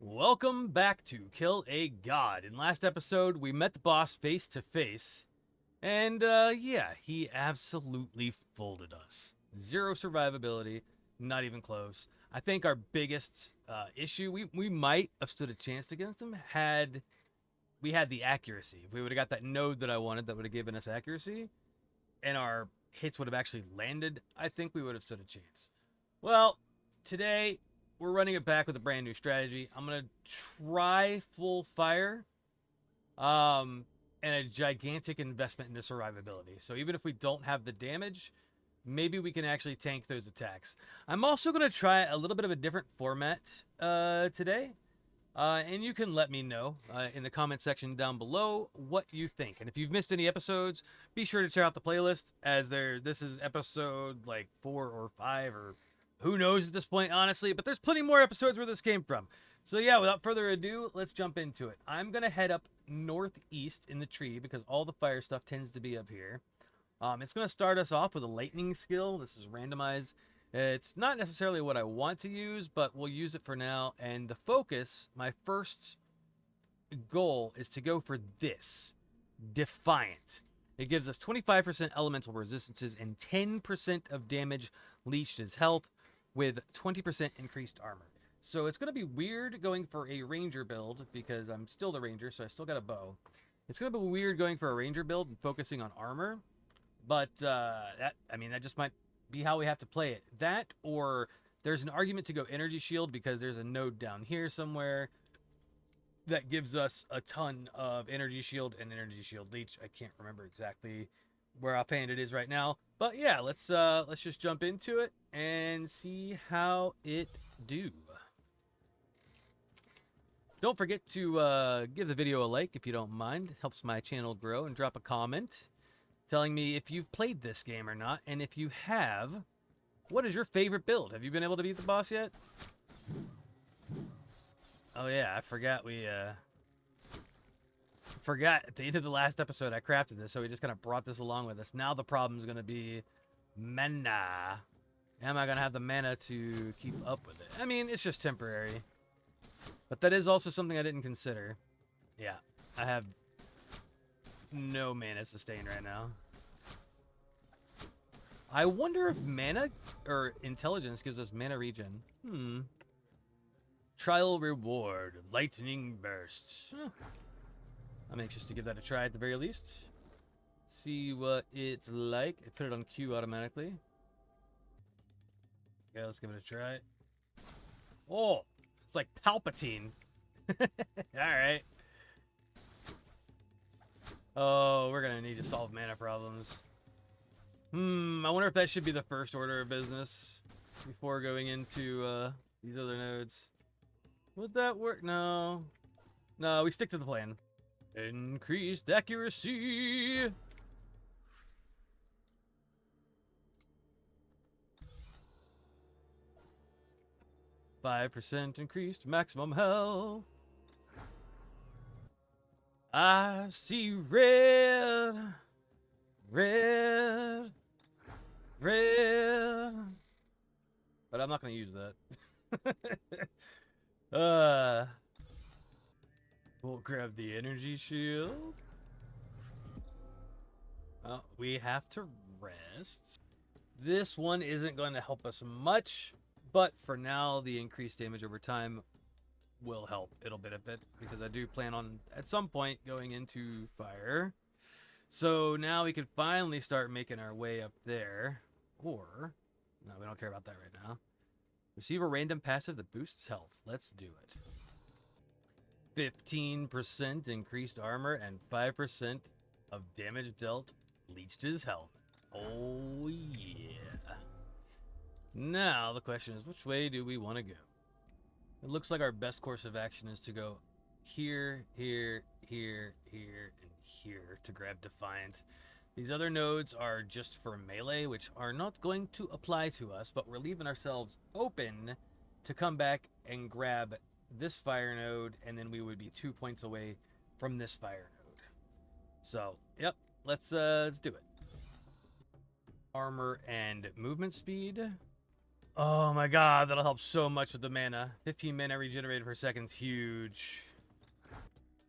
Welcome back to Kill a God. In last episode, we met the boss face to face, and yeah, he absolutely folded us. Zero survivability, not even close. I think our biggest issue, we might have stood a chance against him had we had the accuracy. If we would have got that node that I wanted, that would have given us accuracy, and our hits would have actually landed, I think we would have stood a chance. Well, today we're running it back with a brand new strategy. I'm gonna try full fire, and a gigantic investment into survivability. So even if we don't have the damage, maybe we can actually tank those attacks. I'm also gonna try a little bit of a different format today. And you can let me know in the comment section down below what you think. And if you've missed any episodes, be sure to check out the playlist, as this is episode like 4 or 5, or who knows at this point, honestly. But there's plenty more episodes where this came from. So yeah, without further ado, let's jump into it. I'm going to head up northeast in the tree because all the fire stuff tends to be up here. It's going to start us off with a lightning skill. This is randomized. It's not necessarily what I want to use, but we'll use it for now. And the focus, my first goal, is to go for this. Defiant. It gives us 25% elemental resistances and 10% of damage leached as health with 20% increased armor. So it's going to be weird going for a ranger build because I'm still the ranger, so I still got a bow. It's going to be weird going for a ranger build and focusing on armor. But that just might be how we have to play it. That, or there's an argument to go energy shield because there's a node down here somewhere that gives us a ton of energy shield and energy shield leech. I can't remember exactly where offhand it is right now, but yeah, let's just jump into it and see how it do. Don't forget to give the video a like if you don't mind. It helps my channel grow, and drop a comment telling me if you've played this game or not, and if you have, what is your favorite build? Have you been able to beat the boss yet? Oh yeah, I forgot forgot at the end of the last episode I crafted this, so we just kind of brought this along with us. Now the problem is going to be mana. Am I going to have the mana to keep up with it? I mean, it's just temporary. But that is also something I didn't consider. Yeah, I have no mana sustained right now. I wonder if mana or intelligence gives us mana regen. Trial reward, lightning bursts. I'm anxious to give that a try at the very least. See what it's like. I put it on Q automatically. Yeah, let's give it a try. Oh, it's like Palpatine. Alright. Oh, we're gonna need to solve mana problems. I wonder if that should be the first order of business before going into these other nodes. Would that work? No. No, we stick to the plan. Increased accuracy. %5 increased maximum health. I see red. Red. Red. But I'm not going to use that. We'll grab the energy shield. Oh, we have to rest. This one isn't going to help us much, but for now, the increased damage over time will help. It'll benefit because I do plan on at some point going into fire. So now we can finally start making our way up there. Or, no, we don't care about that right now. Receive a random passive that boosts health. Let's do it. 15% increased armor and 5% of damage dealt leached his health. Oh yeah. Now the question is, which way do we want to go? It looks like our best course of action is to go here, here, here, here, and here to grab Defiant. These other nodes are just for melee, which are not going to apply to us, but we're leaving ourselves open to come back and grab this fire node, and then we would be 2 points away from this fire node. So, yep, let's do it. Armor and movement speed. Oh my god, that'll help so much with the mana. 15 mana regenerated per second is huge.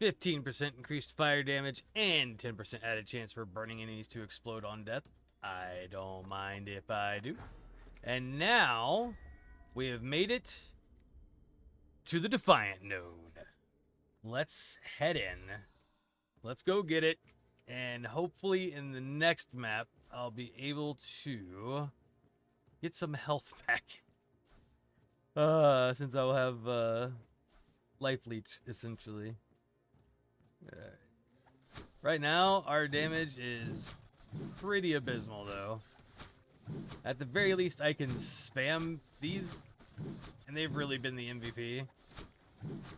15% increased fire damage and 10% added chance for burning enemies to explode on death. I don't mind if I do. And now we have made it to the Defiant node. Let's head in. Let's go get it. And hopefully in the next map, I'll be able to get some health back. Since I'll have life leech, essentially. Right now, our damage is pretty abysmal, though. At the very least, I can spam these, and they've really been the MVP.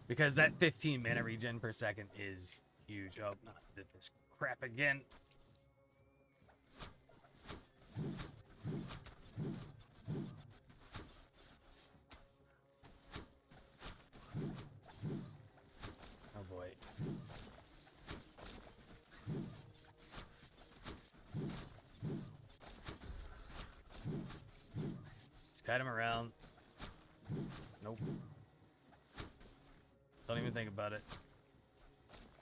Because that 15 mana regen per second is huge. Oh, not this crap again. Oh boy. Just kite him around. Nope. Don't even think about it.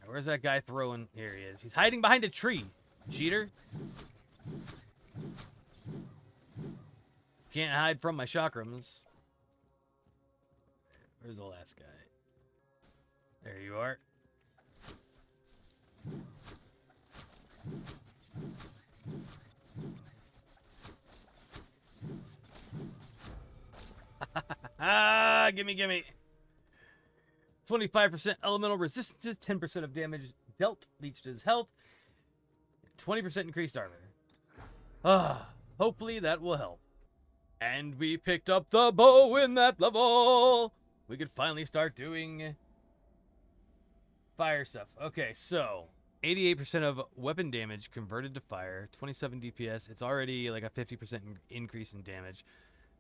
Where's that guy throwing? Here he is. He's hiding behind a tree. Cheater. Can't hide from my chakrams. Where's the last guy? There you are. Gimme. 25% elemental resistances, 10% of damage dealt leached his health, 20% increased armor. Hopefully that will help. And we picked up the bow in that level. We could finally start doing fire stuff. Okay, so 88% of weapon damage converted to fire, 27 DPS. It's already like a 50% increase in damage.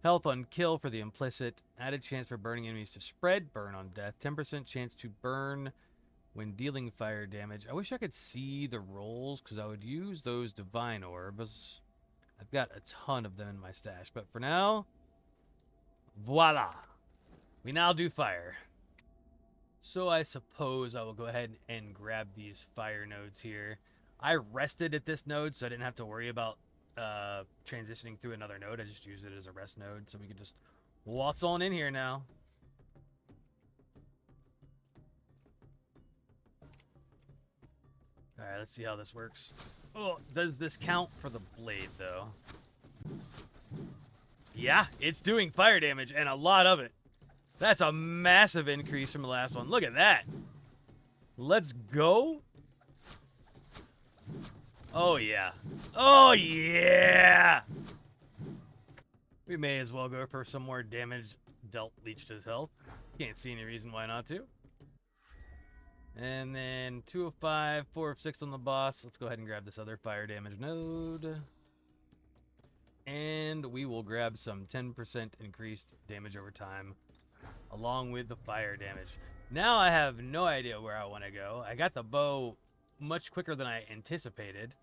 Health on kill for the implicit. Added chance for burning enemies to spread. Burn on death. 10% chance to burn when dealing fire damage. I wish I could see the rolls because I would use those divine orbs. I've got a ton of them in my stash. But for now, voila. We now do fire. So I suppose I will go ahead and grab these fire nodes here. I rested at this node so I didn't have to worry about transitioning through another node. I just used it as a rest node, so we can just waltz on in here now. All right, let's see how this works. Oh, does this count for the blade, though? Yeah, it's doing fire damage, and a lot of it. That's a massive increase from the last one. Look at that. Let's go. Oh, yeah. Oh, yeah! We may as well go for some more damage dealt leached his health. Can't see any reason why not to. And then 2 of 5, 4 of 6 on the boss. Let's go ahead and grab this other fire damage node. And we will grab some 10% increased damage over time, along with the fire damage. Now I have no idea where I want to go. I got the bow much quicker than I anticipated.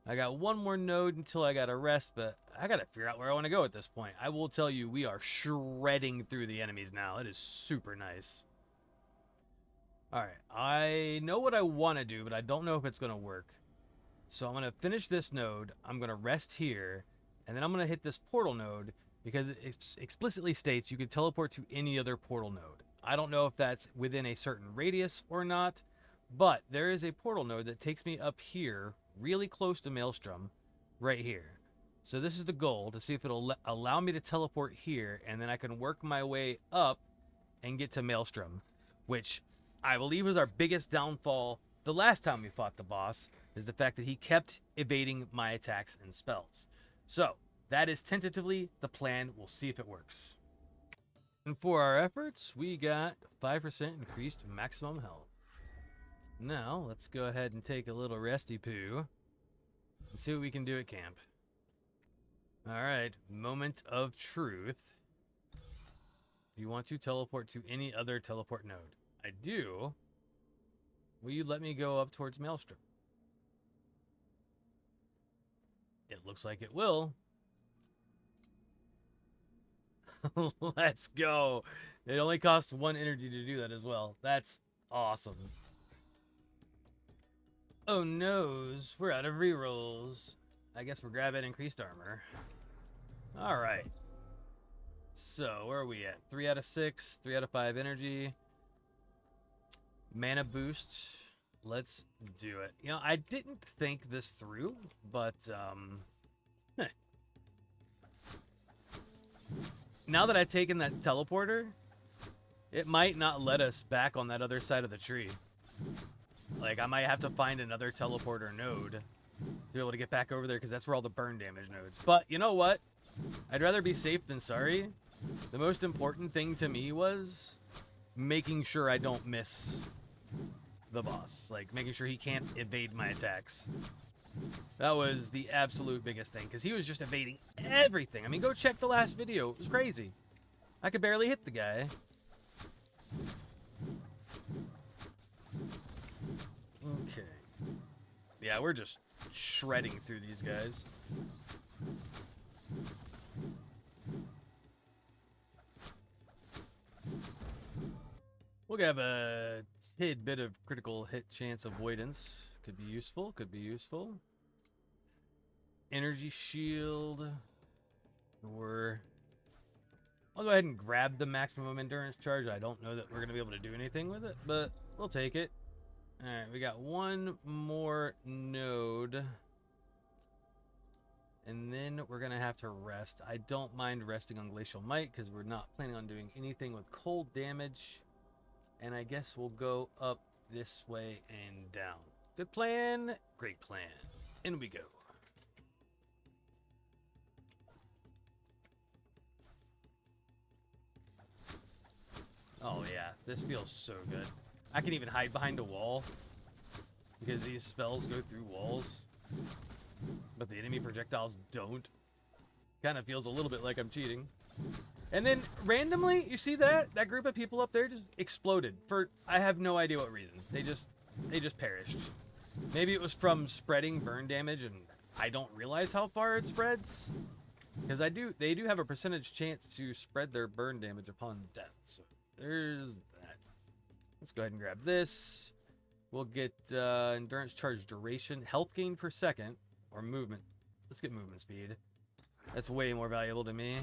I got one more node until I got a rest, but I got to figure out where I want to go at this point. I will tell you, we are shredding through the enemies now. It is super nice. All right, I know what I want to do, but I don't know if it's going to work. So I'm going to finish this node. I'm going to rest here, and then I'm going to hit this portal node because it explicitly states you can teleport to any other portal node. I don't know if that's within a certain radius or not, but there is a portal node that takes me up here really close to Maelstrom right here. So this is the goal, to see if it'll allow me to teleport here, and then I can work my way up and get to Maelstrom, which I believe was our biggest downfall the last time we fought the boss, is the fact that he kept evading my attacks and spells. So that is tentatively the plan. We'll see if it works. And for our efforts, we got 5% increased maximum health. Now, let's go ahead and take a little resty poo and see what we can do at camp. Alright, moment of truth. Do you want to teleport to any other teleport node? I do. Will you let me go up towards Maelstrom? It looks like it will. Let's go. It only costs 1 energy to do that as well. That's awesome. Oh noes, we're out of rerolls. I guess we're grabbing increased armor. All right. So where are we at? 3 out of 6, 3 out of 5 energy. Mana boost. Let's do it. You know, I didn't think this through, but now that I've taken that teleporter, it might not let us back on that other side of the tree. Like, I might have to find another teleporter node to be able to get back over there, because that's where all the burn damage nodes. But you know what? I'd rather be safe than sorry. The most important thing to me was making sure I don't miss the boss. Like, making sure he can't evade my attacks. That was the absolute biggest thing, because he was just evading everything. I mean, go check the last video. It was crazy. I could barely hit the guy. Okay. Yeah, we're just shredding through these guys. We'll have a tidbit of critical hit chance avoidance. Could be useful, could be useful. Energy shield. Or I'll go ahead and grab the maximum endurance charge. I don't know that we're going to be able to do anything with it, but we'll take it. Alright, we got one more node. And then we're going to have to rest. I don't mind resting on Glacial Might, because we're not planning on doing anything with cold damage. And I guess we'll go up this way and down. Good plan. Great plan. In we go. Oh yeah, this feels so good. I can even hide behind a wall, because these spells go through walls, but the enemy projectiles don't. Kind of feels a little bit like I'm cheating. And then randomly, you see that group of people up there just exploded for I have no idea what reason. They just perished. Maybe it was from spreading burn damage, and I don't realize how far it spreads, because they do have a percentage chance to spread their burn damage upon death. So there's that. Let's go ahead and grab this. We'll get endurance charge duration, health gain per second, or movement. Let's get movement speed. That's way more valuable to me.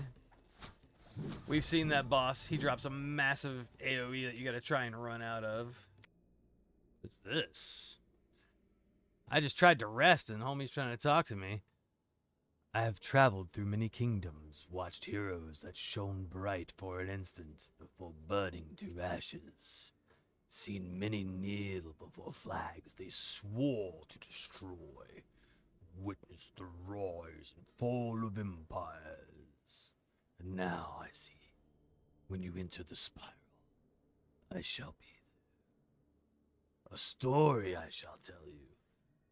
We've seen that boss. He drops a massive AoE that you gotta try and run out of. What's this? I just tried to rest and homie's trying to talk to me. I have traveled through many kingdoms, watched heroes that shone bright for an instant before burning to ashes. Seen many kneel before flags they swore to destroy. Witnessed the rise and fall of empires. And now I see, when you enter the spiral, I shall be there. A story I shall tell you.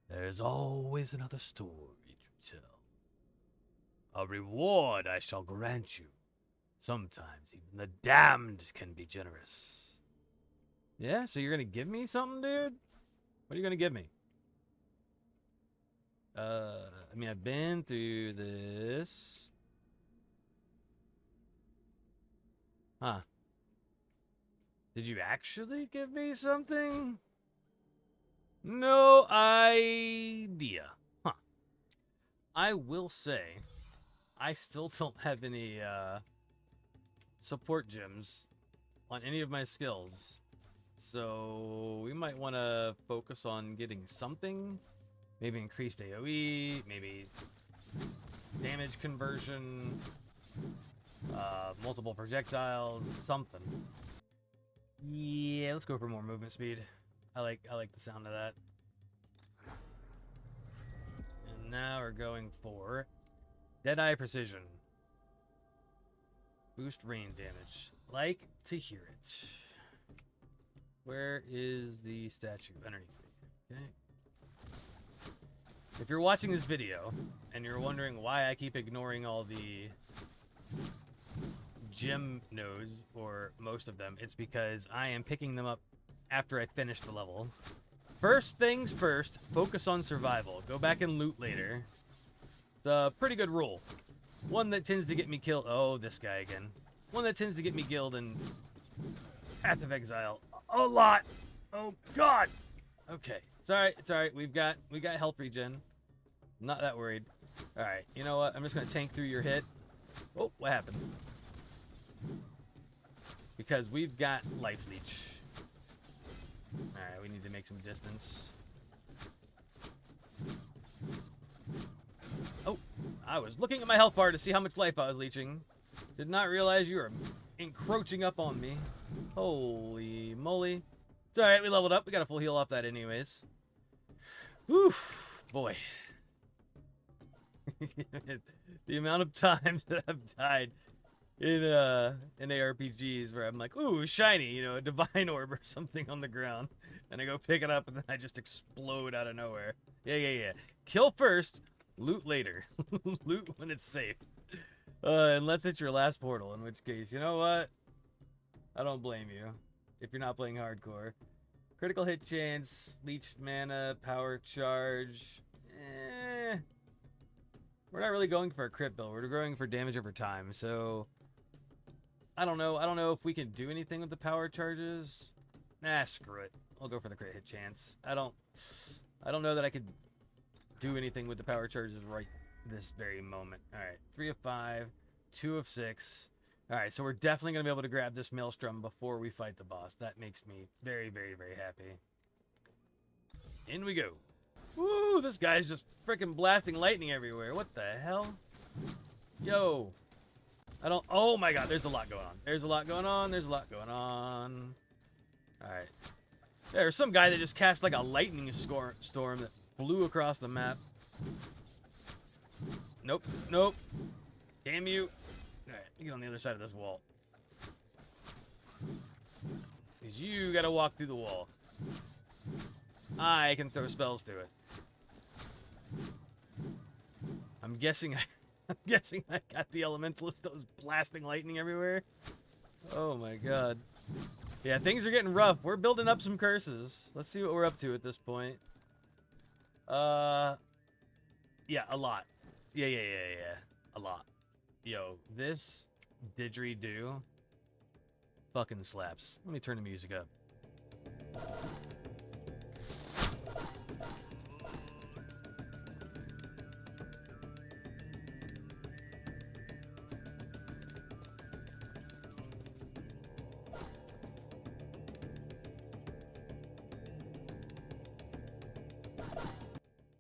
There is always another story to tell. A reward I shall grant you. Sometimes even the damned can be generous. Yeah, so you're gonna give me something, dude? What are you gonna give me? I mean, I've been through this. Huh. Did you actually give me something? No idea. Huh. I will say, I still don't have any support gems on any of my skills. So we might want to focus on getting something. Maybe increased AoE, maybe damage conversion, multiple projectiles, something. Yeah, let's go for more movement speed. I like the sound of that. And now we're going for Deadeye Precision. Boost rain damage. Like to hear it. Where is the statue? Underneath me. Okay. If you're watching this video and you're wondering why I keep ignoring all the gem nodes, or most of them, it's because I am picking them up after I finish the level. First things first, focus on survival. Go back and loot later. It's a pretty good rule. One that tends to get me killed. Oh, this guy again. one that tends to get me killed in Path of Exile a lot. Oh God. Okay, it's all right. It's all right. We got health regen. I'm not that worried. All right. You know what? I'm just gonna tank through your hit. Oh, what happened? Because we've got life leech. All right, we need to make some distance. Oh, I was looking at my health bar to see how much life I was leeching. Did not realize you were encroaching up on me. Holy moly. It's alright, we leveled up. We got a full heal off that anyways. Oof, boy. The amount of times that I've died in ARPGs where I'm like, ooh, shiny, you know, a divine orb or something on the ground. And I go pick it up and then I just explode out of nowhere. Yeah. Kill first, loot later. Loot when it's safe. Unless it's your last portal, in which case, you know what? I don't blame you if you're not playing hardcore. Critical hit chance, leech mana, power charge. We're not really going for a crit build. We're going for damage over time. So I don't know. I don't know if we can do anything with the power charges. Nah, screw it. I'll go for the crit hit chance. I don't know that I could do anything with the power charges right this very moment. All right, 3 of 5, 2 of 6. All right, so we're definitely going to be able to grab this Maelstrom before we fight the boss. That makes me very, very, very happy. In we go. Woo, this guy's just freaking blasting lightning everywhere. What the hell? Yo. Oh my God, there's a lot going on. There's a lot going on. There's a lot going on. All right. There's some guy that just cast like a lightning storm that blew across the map. Nope. Damn you. Alright, get on the other side of this wall. Because you gotta walk through the wall. I can throw spells through it. I'm guessing I got the elementalist that was blasting lightning everywhere. Oh my God. Yeah, things are getting rough. We're building up some curses. Let's see what we're up to at this point. Yeah, a lot. Yeah. A lot. Yo, this didgeridoo fucking slaps. Let me turn the music up.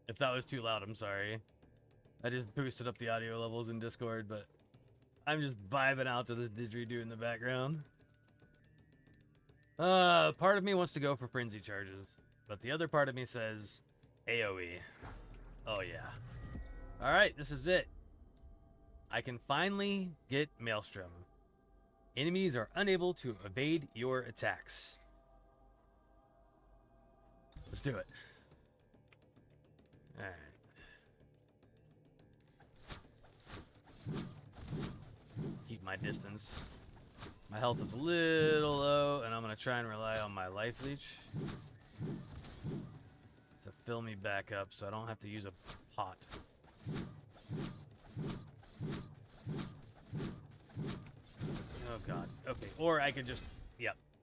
If that was too loud, I'm sorry. I just boosted up the audio levels in Discord, but I'm just vibing out to this didgeridoo in the background. Part of me wants to go for frenzy charges, but the other part of me says AoE. Oh yeah. All right, this is it. I can finally get Maelstrom. Enemies are unable to evade your attacks. Let's do it. All right. Keep my distance. My health is a little low, and I'm going to try and rely on my life leech to fill me back up so I don't have to use a pot. Oh God. Okay, or I could just,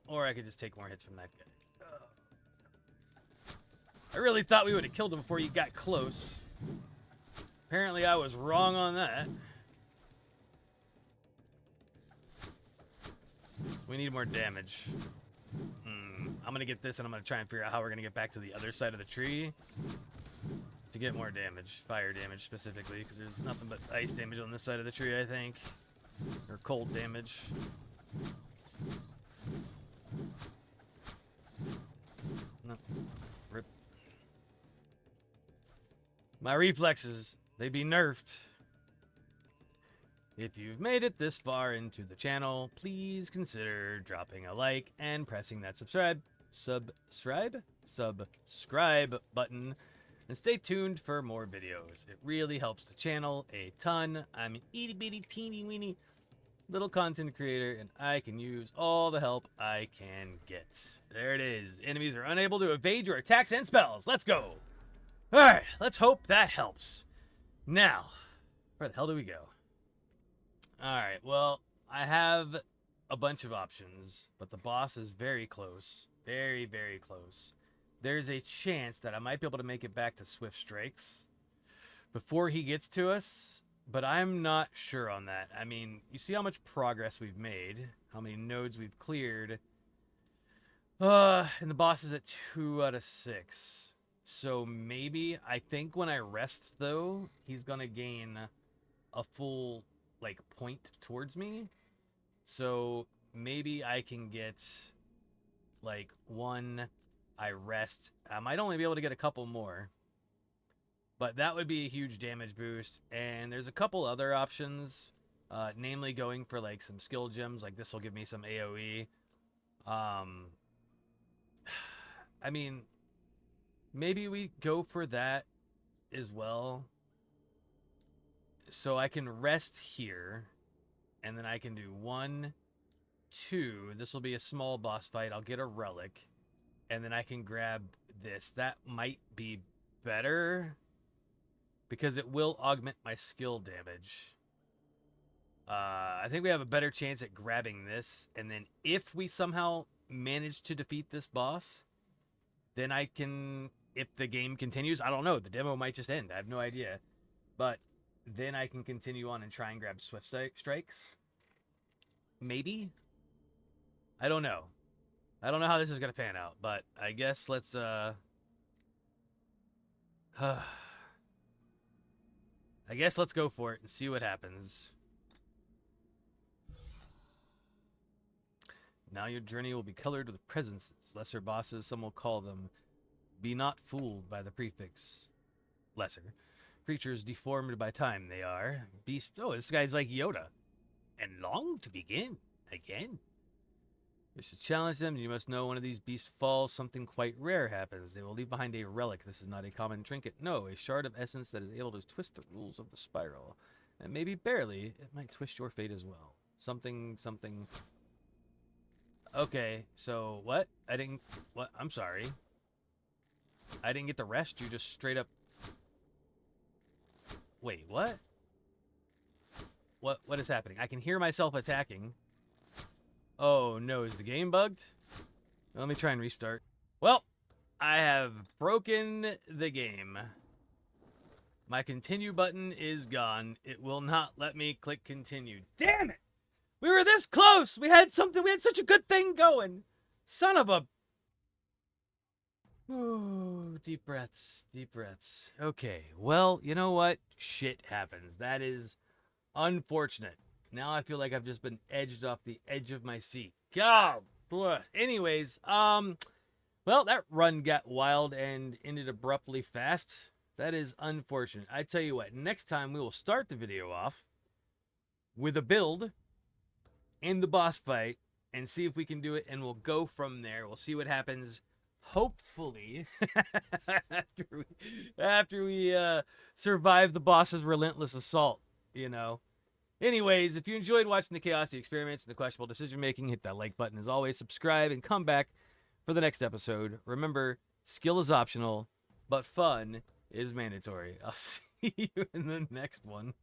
or I could just take more hits from that guy. I really thought we would have killed him before you got close. Apparently I was wrong on that. We need more damage. I'm gonna get this and I'm gonna try and figure out how we're gonna get back to the other side of the tree to get more damage. Fire damage specifically, because there's nothing but ice damage on this side of the tree, I think. Or cold damage. No. Rip. My reflexes, they be nerfed. If you've made it this far into the channel, please consider dropping a like and pressing that subscribe button, and stay tuned for more videos. It really helps the channel a ton. I'm an itty bitty teeny weeny little content creator, and I can use all the help I can get. There it is. Enemies are unable to evade your attacks and spells. Let's go. All right, let's hope that helps. Now, where the hell do we go? All right, well, I have a bunch of options, but the boss is very close. Very, very close. There's a chance that I might be able to make it back to Swift Strikes before he gets to us, but I'm not sure on that. I mean, you see how much progress we've made, how many nodes we've cleared. And the boss is at 2 out of 6. So maybe, I think when I rest, though, he's going to gain a full, like, point towards me. So maybe I can get, like, 1, I rest. I might only be able to get a couple more. But that would be a huge damage boost. And there's a couple other options, namely going for, like, some skill gems. Like, this will give me some AoE. I mean, maybe we go for that as well. So I can rest here, and then I can do 1, 2. This will be a small boss fight. I'll get a relic, and then I can grab this. That might be better because it will augment my skill damage. I think we have a better chance at grabbing this, and then if we somehow manage to defeat this boss, then I can, if the game continues, I don't know, the demo might just end, I have no idea, but then I can continue on and try and grab Swift Strikes. Maybe? I don't know. I don't know how this is going to pan out, but I guess let's, I guess let's go for it and see what happens. Now your journey will be colored with presences, lesser bosses, some will call them. Be not fooled by the prefix. Lesser. Creatures deformed by time they are. Beast. Oh, this guy's like Yoda. And long to begin. Again. Wish to challenge them, you must know one of these beasts falls, something quite rare happens. They will leave behind a relic. This is not a common trinket. No, a shard of essence that is able to twist the rules of the spiral. And maybe barely, it might twist your fate as well. Something. Okay, so what? What? I'm sorry. I didn't get the rest, you just straight up... Wait, what? What is happening? I can hear myself attacking. Oh no, is the game bugged? Let me try and restart. Well, I have broken the game. My continue button is gone. It will not let me click continue. Damn it! We were this close! We had such a good thing going! Son of a... Ooh, deep breaths, deep breaths. Okay, well, you know what? Shit happens. That is unfortunate. Now I feel like I've just been edged off the edge of my seat. God, blah. Anyways, well, that run got wild and ended abruptly fast. That is unfortunate. I tell you what, next time we will start the video off with a build and the boss fight and see if we can do it, and we'll go from there. We'll see what happens. Hopefully, after we survive the boss's relentless assault, you know. Anyways, if you enjoyed watching the chaos, the experiments, and the questionable decision making, hit that like button as always, subscribe, and come back for the next episode. Remember, skill is optional, but fun is mandatory. I'll see you in the next one.